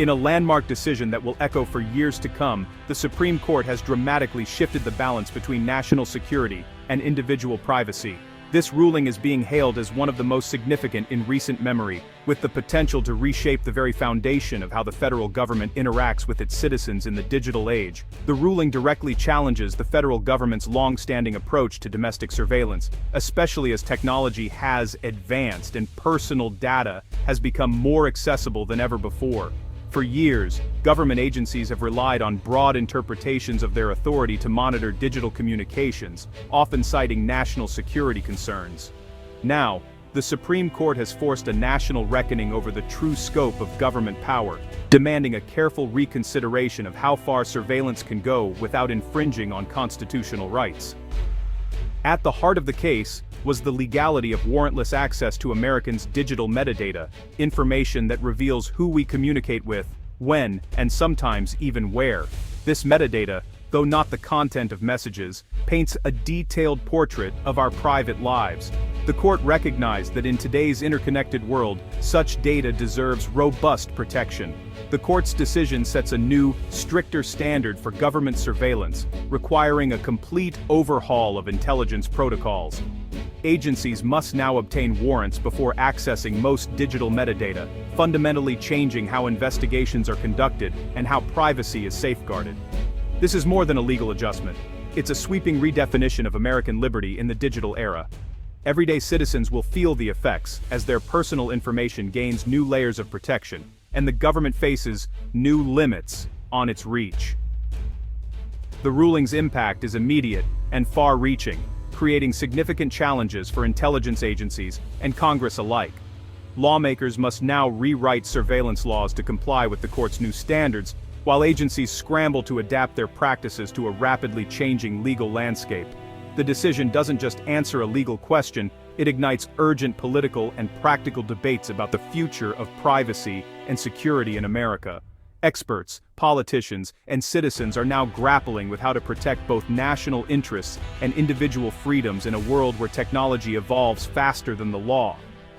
In a landmark decision that will echo for years to come, the Supreme Court has dramatically shifted the balance between national security and individual privacy. This ruling is being hailed as one of the most significant in recent memory, with the potential to reshape the very foundation of how the federal government interacts with its citizens in the digital age. The ruling directly challenges the federal government's long-standing approach to domestic surveillance, especially as technology has advanced and personal data has become more accessible than ever before. For years, government agencies have relied on broad interpretations of their authority to monitor digital communications, often citing national security concerns. Now, the Supreme Court has forced a national reckoning over the true scope of government power, demanding a careful reconsideration of how far surveillance can go without infringing on constitutional rights. At the heart of the case was the legality of warrantless access to Americans' digital metadata, information that reveals who we communicate with, when, and sometimes even where. This metadata, though not the content of messages, paints a detailed portrait of our private lives. The court recognized that in today's interconnected world, such data deserves robust protection. The court's decision sets a new, stricter standard for government surveillance, requiring a complete overhaul of intelligence protocols. Agencies must now obtain warrants before accessing most digital metadata, fundamentally changing how investigations are conducted and how privacy is safeguarded. This is more than a legal adjustment. It's a sweeping redefinition of American liberty in the digital era. Everyday citizens will feel the effects as their personal information gains new layers of protection, and the government faces new limits on its reach. The ruling's impact is immediate and far-reaching, creating significant challenges for intelligence agencies and Congress alike. Lawmakers must now rewrite surveillance laws to comply with the court's new standards, while agencies scramble to adapt their practices to a rapidly changing legal landscape. The decision doesn't just answer a legal question, it ignites urgent political and practical debates about the future of privacy and security in America. Experts, politicians, and citizens are now grappling with how to protect both national interests and individual freedoms in a world where technology evolves faster than the law.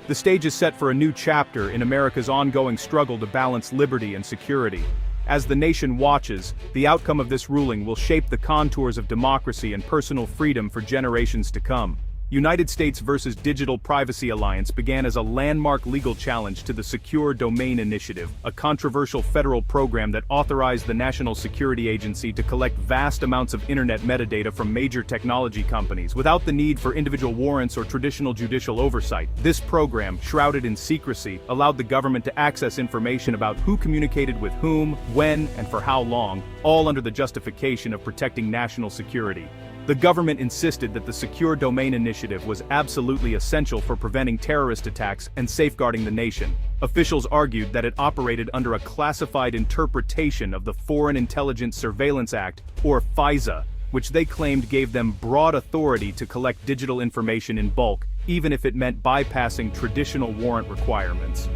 The stage is set for a new chapter in America's ongoing struggle to balance liberty and security. As the nation watches, the outcome of this ruling will shape the contours of democracy and personal freedom for generations to come. United States vs. Digital Privacy Alliance began as a landmark legal challenge to the Secure Domain Initiative, a controversial federal program that authorized the National Security Agency to collect vast amounts of internet metadata from major technology companies without the need for individual warrants or traditional judicial oversight. This program, shrouded in secrecy, allowed the government to access information about who communicated with whom, when, and for how long, all under the justification of protecting national security. The government insisted that the Secure Domain Initiative was absolutely essential for preventing terrorist attacks and safeguarding the nation. Officials argued that it operated under a classified interpretation of the Foreign Intelligence Surveillance Act, or FISA, which they claimed gave them broad authority to collect digital information in bulk, even if it meant bypassing traditional warrant requirements.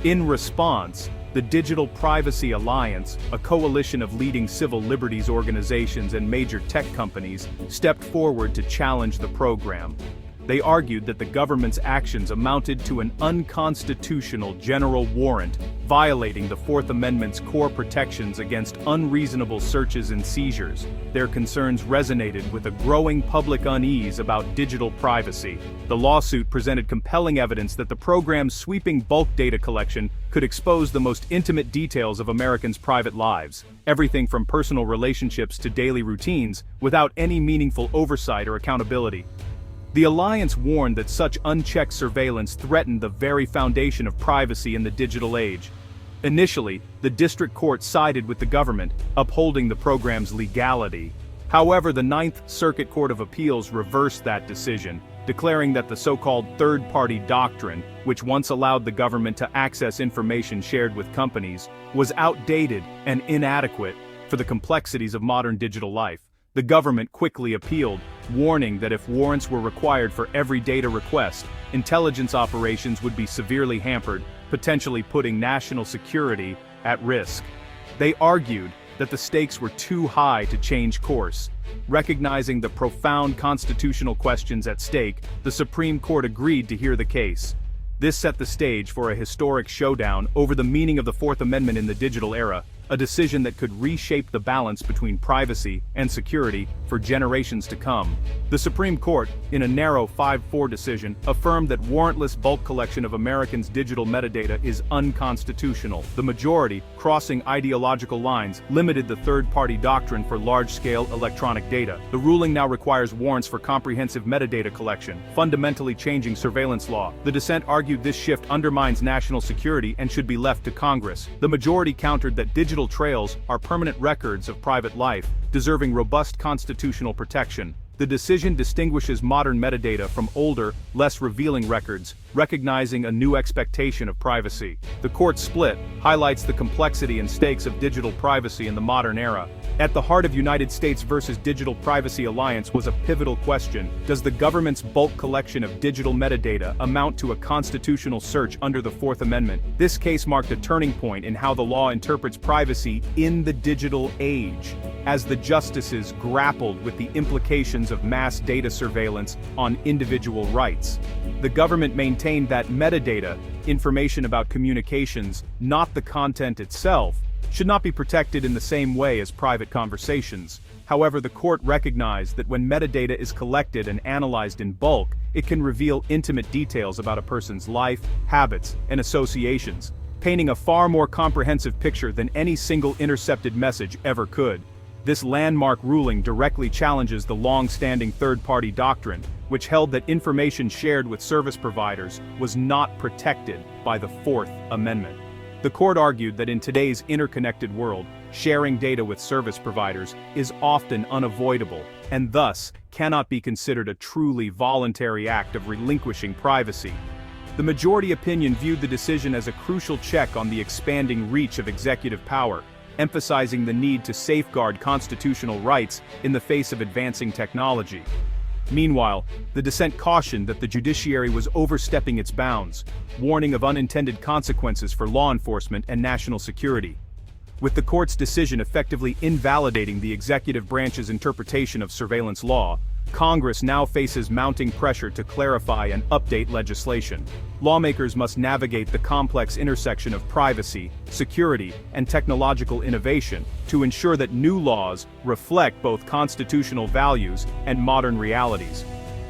In response, the Digital Privacy Alliance, a coalition of leading civil liberties organizations and major tech companies, stepped forward to challenge the program. They argued that the government's actions amounted to an unconstitutional general warrant, violating the Fourth Amendment's core protections against unreasonable searches and seizures. Their concerns resonated with a growing public unease about digital privacy. The lawsuit presented compelling evidence that the program's sweeping bulk data collection could expose the most intimate details of Americans' private lives, everything from personal relationships to daily routines, without any meaningful oversight or accountability. The alliance warned that such unchecked surveillance threatened the very foundation of privacy in the digital age. Initially, the district court sided with the government, upholding the program's legality. However, the Ninth Circuit Court of Appeals reversed that decision, declaring that the so-called third-party doctrine, which once allowed the government to access information shared with companies, was outdated and inadequate for the complexities of modern digital life. The government quickly appealed, warning that if warrants were required for every data request, intelligence operations would be severely hampered, potentially putting national security at risk. They argued that the stakes were too high to change course. Recognizing the profound constitutional questions at stake, the Supreme Court agreed to hear the case. This set the stage for a historic showdown over the meaning of the Fourth Amendment in the digital era, a decision that could reshape the balance between privacy and security for generations to come. The Supreme Court, in a narrow 5-4 decision, affirmed that warrantless bulk collection of Americans' digital metadata is unconstitutional. The majority, crossing ideological lines, limited the third-party doctrine for large-scale electronic data. The ruling now requires warrants for comprehensive metadata collection, fundamentally changing surveillance law. The dissent argued this shift undermines national security and should be left to Congress. The majority countered that digital trails are permanent records of private life, deserving robust constitutional protection. The decision distinguishes modern metadata from older, less revealing records, recognizing a new expectation of privacy. The court split highlights the complexity and stakes of digital privacy in the modern era. At the heart of United States versus Digital Privacy Alliance was a pivotal question: does the government's bulk collection of digital metadata amount to a constitutional search under the Fourth Amendment? This case marked a turning point in how the law interprets privacy in the digital age, as the justices grappled with the implications of mass data surveillance on individual rights. The government maintained that metadata, information about communications, not the content itself, should not be protected in the same way as private conversations. However, the court recognized that when metadata is collected and analyzed in bulk, it can reveal intimate details about a person's life, habits, and associations, painting a far more comprehensive picture than any single intercepted message ever could. This landmark ruling directly challenges the long-standing third-party doctrine, which held that information shared with service providers was not protected by the Fourth Amendment. The court argued that in today's interconnected world, sharing data with service providers is often unavoidable, and thus cannot be considered a truly voluntary act of relinquishing privacy. The majority opinion viewed the decision as a crucial check on the expanding reach of executive power, emphasizing the need to safeguard constitutional rights in the face of advancing technology. Meanwhile, the dissent cautioned that the judiciary was overstepping its bounds, warning of unintended consequences for law enforcement and national security. With the court's decision effectively invalidating the executive branch's interpretation of surveillance law, Congress now faces mounting pressure to clarify and update legislation. Lawmakers must navigate the complex intersection of privacy, security, and technological innovation to ensure that new laws reflect both constitutional values and modern realities.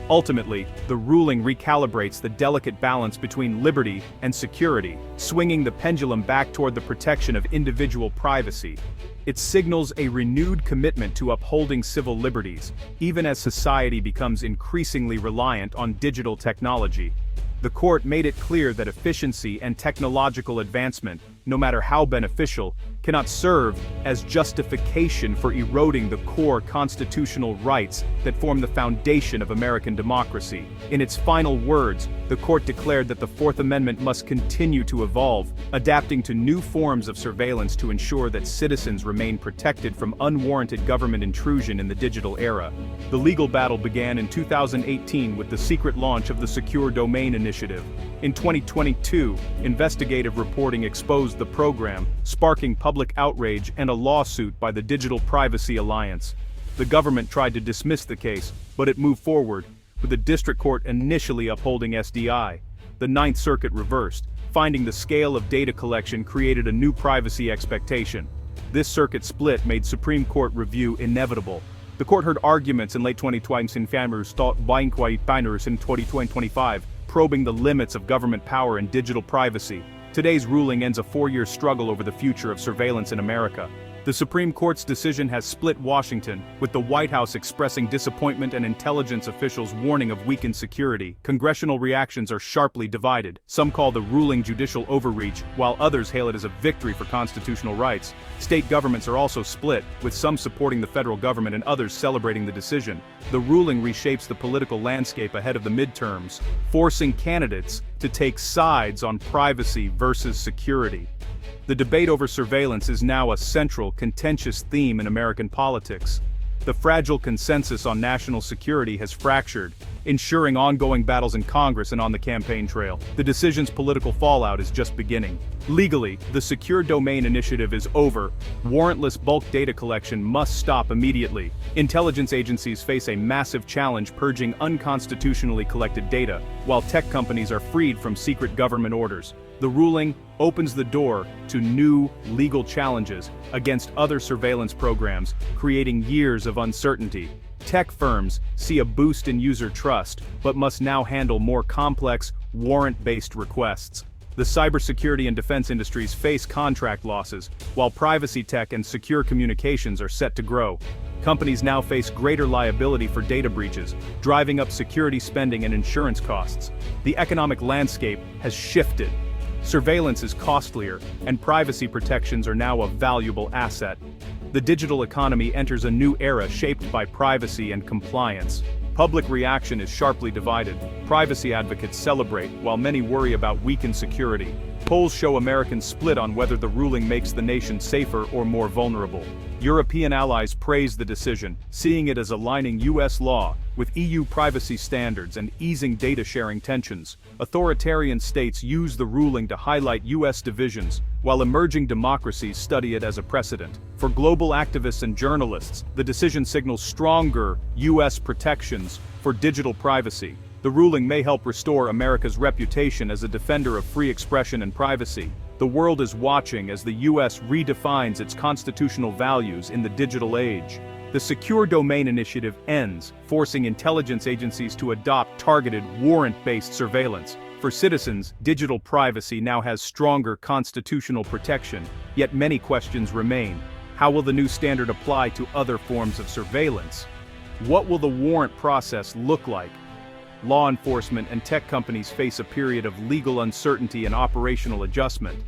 Ultimately, the ruling recalibrates the delicate balance between liberty and security, swinging the pendulum back toward the protection of individual privacy. It signals a renewed commitment to upholding civil liberties, even as society becomes increasingly reliant on digital technology. The court made it clear that efficiency and technological advancement, no matter how beneficial, cannot serve as justification for eroding the core constitutional rights that form the foundation of American democracy. In its final words, the court declared that the Fourth Amendment must continue to evolve, adapting to new forms of surveillance to ensure that citizens remain protected from unwarranted government intrusion in the digital era. The legal battle began in 2018 with the secret launch of the Secure Domain Initiative. In 2022, investigative reporting exposed the program, sparking public outrage and a lawsuit by the Digital Privacy Alliance. The government tried to dismiss the case, but it moved forward, with the district court initially upholding SDI. The Ninth Circuit reversed, finding the scale of data collection created a new privacy expectation. This circuit split made Supreme Court review inevitable. The court heard arguments in late 2020 in 2025, probing the limits of government power and digital privacy. Today's ruling ends a 4-year struggle over the future of surveillance in America. The Supreme Court's decision has split Washington, with the White House expressing disappointment and intelligence officials warning of weakened security. Congressional reactions are sharply divided. Some call the ruling judicial overreach, while others hail it as a victory for constitutional rights. State governments are also split, with some supporting the federal government and others celebrating the decision. The ruling reshapes the political landscape ahead of the midterms, forcing candidates to take sides on privacy versus security. The debate over surveillance is now a central, contentious theme in American politics. The fragile consensus on national security has fractured, ensuring ongoing battles in Congress and on the campaign trail. The decision's political fallout is just beginning. Legally, the Secure Domain Initiative is over. Warrantless bulk data collection must stop immediately. Intelligence agencies face a massive challenge purging unconstitutionally collected data, while tech companies are freed from secret government orders. The ruling opens the door to new legal challenges against other surveillance programs, creating years of uncertainty. Tech firms see a boost in user trust, but must now handle more complex, warrant-based requests. The cybersecurity and defense industries face contract losses, while privacy tech and secure communications are set to grow. Companies now face greater liability for data breaches, driving up security spending and insurance costs. The economic landscape has shifted. Surveillance is costlier, and privacy protections are now a valuable asset. The digital economy enters a new era shaped by privacy and compliance. Public reaction is sharply divided. Privacy advocates celebrate, while many worry about weakened security. Polls show Americans split on whether the ruling makes the nation safer or more vulnerable. European allies praise the decision, seeing it as aligning U.S. law with EU privacy standards and easing data-sharing tensions. Authoritarian states use the ruling to highlight U.S. divisions, while emerging democracies study it as a precedent. For global activists and journalists, the decision signals stronger U.S. protections for digital privacy. The ruling may help restore America's reputation as a defender of free expression and privacy. The world is watching as the U.S. redefines its constitutional values in the digital age. The Secure Domain Initiative ends, forcing intelligence agencies to adopt targeted, warrant-based surveillance. For citizens, digital privacy now has stronger constitutional protection, yet many questions remain. How will the new standard apply to other forms of surveillance? What will the warrant process look like? Law enforcement and tech companies face a period of legal uncertainty and operational adjustment.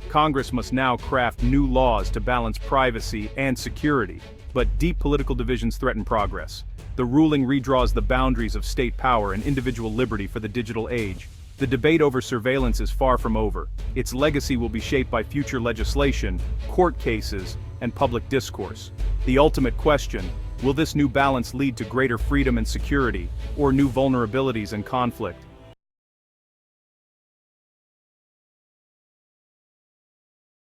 Congress must now craft new laws to balance privacy and security, but deep political divisions threaten progress. The ruling redraws the boundaries of state power and individual liberty for the digital age. The debate over surveillance is far from over. Its legacy will be shaped by future legislation, court cases, and public discourse. The ultimate question: will this new balance lead to greater freedom and security, or new vulnerabilities and conflict?